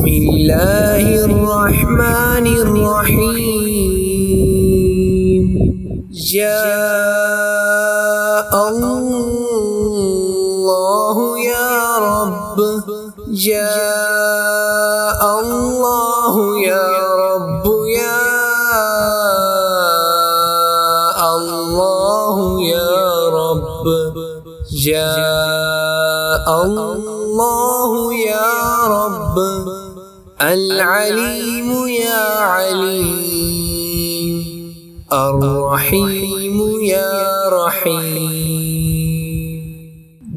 الله الرحمن الرحيم. جاء الله يا رب، جاء الله يا رب، يا الله يا رب. جاء الله يا رب، العليم يا عليم، الرحيم يا رحيم.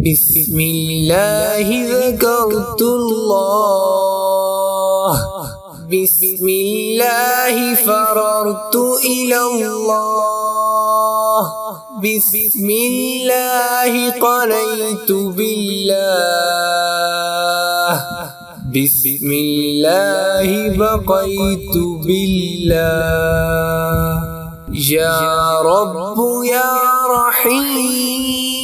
بسم الله ذكرت الله، بسم الله فررت إلى الله، بسم الله قنيت بالله، بسم الله بقيت بالله. يا رب يا رحيم،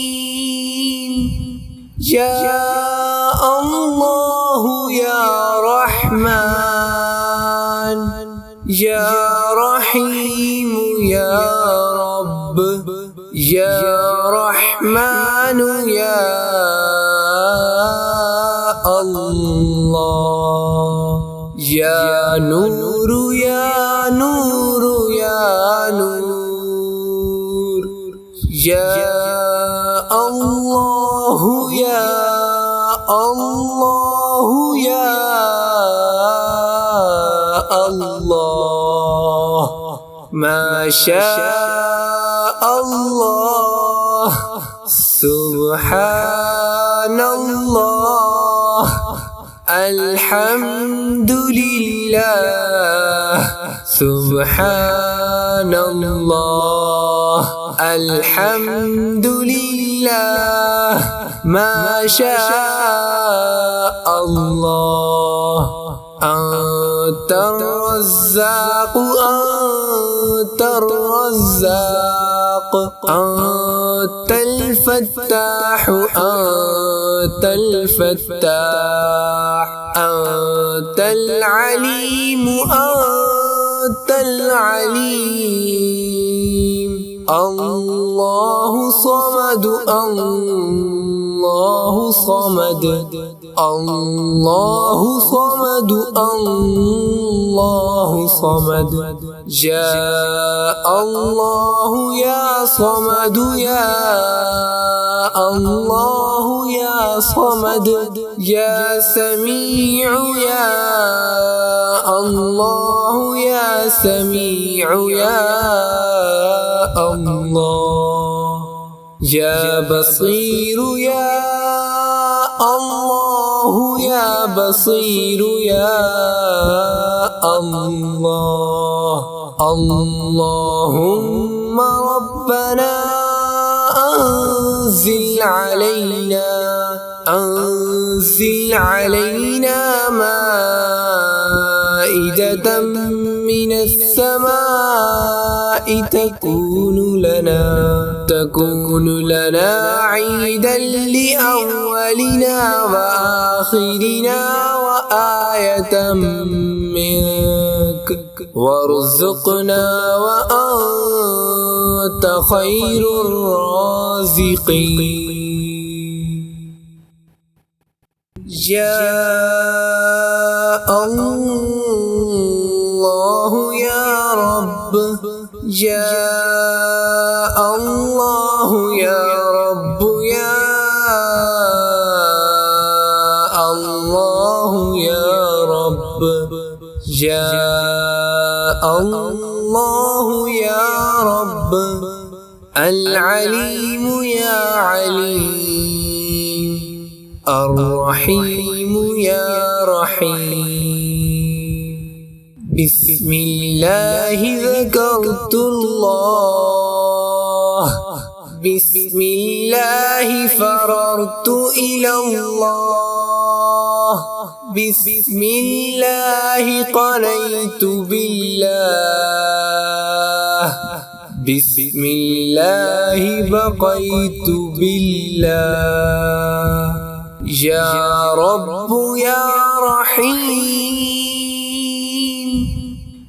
جاء الله يا رحمن، يا رحيم يا رب، يا رحمن يا الله. يا نور يا نور يا نور، يا الله يا الله يا الله. ما شاء الله، سبحان الله، الحمد لله، سبحان الله، الحمد لله. ما شاء الله. أنت الرزاق، أنت الرزاق، أنت الفتاح، أنت الفتاح، أنت العليم، أنت العليم. الله صمد، الله صمد، الله صمد، الله صمد. جاء الله يا صمد، يا الله يا صمد، يا سميع يا الله، يا سميع يا الله. يا بصير يا الله، يا بصير يا الله. اللهم ربنا أنزل علينا، أنزل علينا مائدة من السماء، تكون لنا عيدا لأولنا وآخرنا، وآية منك، وارزقنا وأنت خير الرازقين. جاء الله يا رب، جاء الله يا رب، يا الله يا رب. جاء الله يا رب، العليم يا عليم، الرحيم يا رحيم. بسم الله ذكرت الله، بسم الله فررت إلى الله، بسم الله قنيت بالله، بسم الله بقيت بالله. يا رب يا رحيم،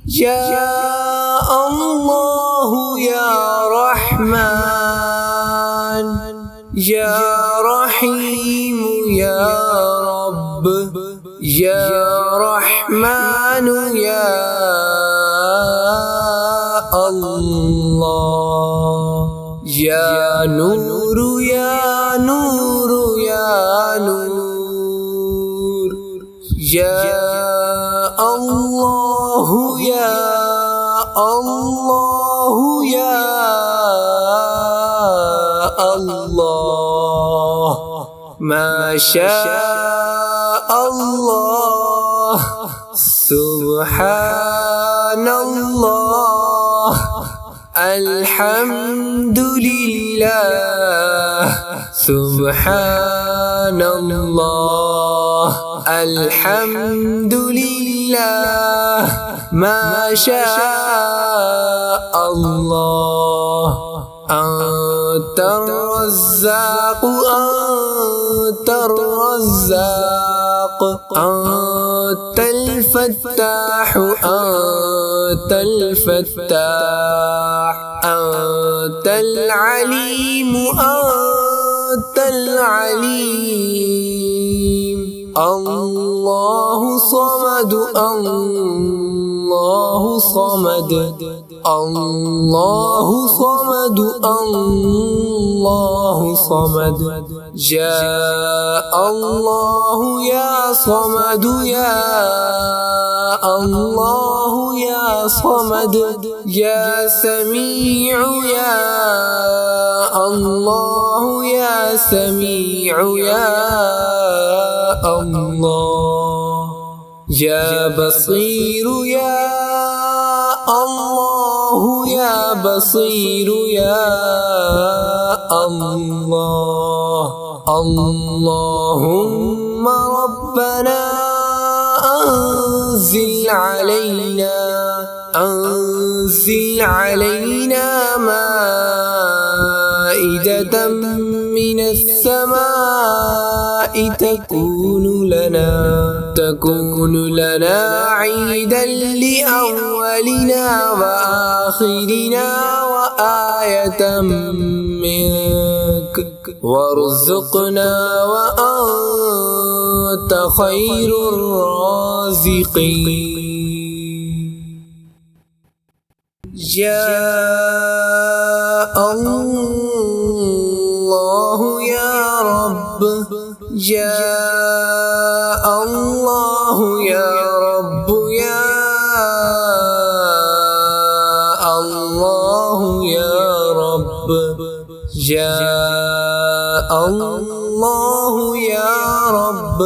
يا الله يا رحمن يا رحيم يا رب يا رحمن يا الله يا نور يا نور يا نور يا الله يا الله يا الله ما شاء الله سبحان الله الحمد لله سبحان الله الحمد لله ما شاء الله أنت الرزاق أنت الرزاق أنت الفتاح أنت الفتاح أنت العليم أنت العليم الله صمد الله صمد الله صمد الله صمد جاء الله يا صمد يا الله يا صمد يا سميع يا الله يا سميع يا الله يا بصير يا الله يا بصير يا الله اللهم ربنا أنزل علينا مائدة من السماء تكون لنا عيدا لأولنا وآخرنا وآية منك وارزقنا وأنت خير الرازقين جاء الله يا رب جاء الله يا رب يا الله يا رب جاء الله يا رب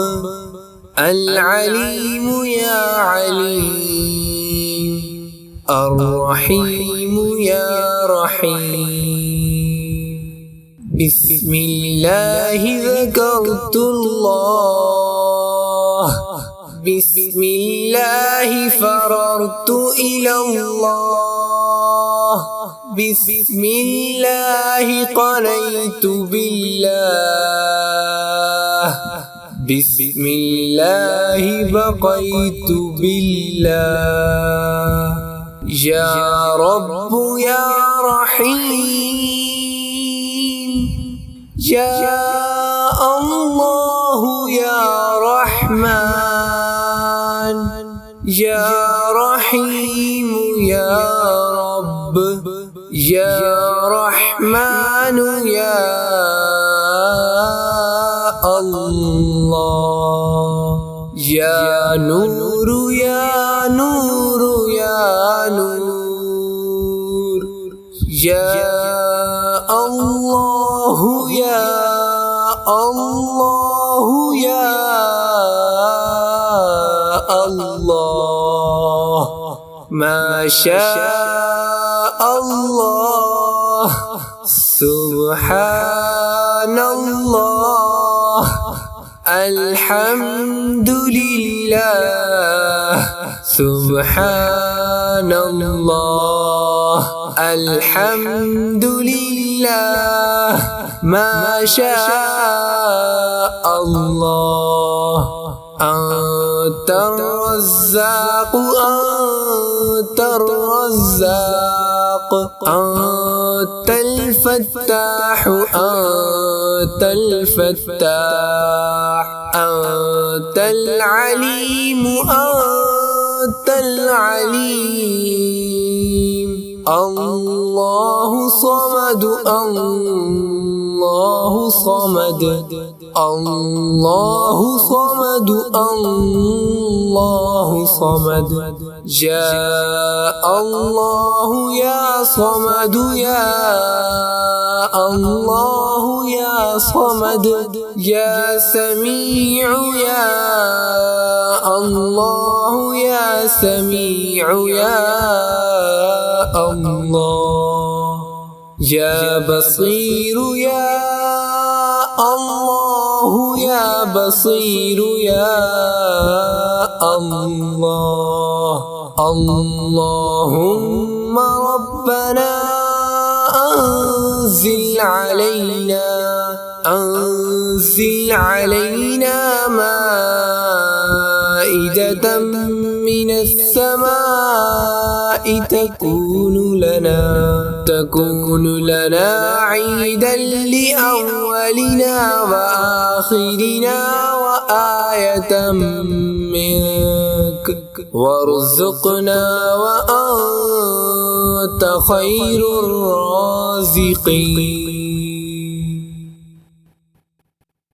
العليم يا عليم الرحيم يا رحيم بسم الله ذكرت الله بسم الله فررت إلى الله بسم الله قنيت بالله بسم الله بقيت بالله يا رب يا رحيم جاء الله يا رحمن يا رحيم يا رب يا رحمن يا الله يا نور يا نور يا نور يا الله يا الله يا الله ما شاء الله سبحان الله الحمد لله سبحان الله الحمد لله ما شاء الله أنت الرزاق أنت الرزاق أنت الفتاح أنت الفتاح أنت العليم أنت العليم الله صمد الله صمد الله صمد الله صمد جاء الله يا صمد يا الله يا صمد يا سميع يا الله يا سميع يا الله يا بصير يا الله يا بصير يا الله اللهم ربنا أنزل علينا مائدة من السماء تكون لنا عيدا لأولنا وآخرنا وآية منك وارزقنا وأنت خير الرازقين.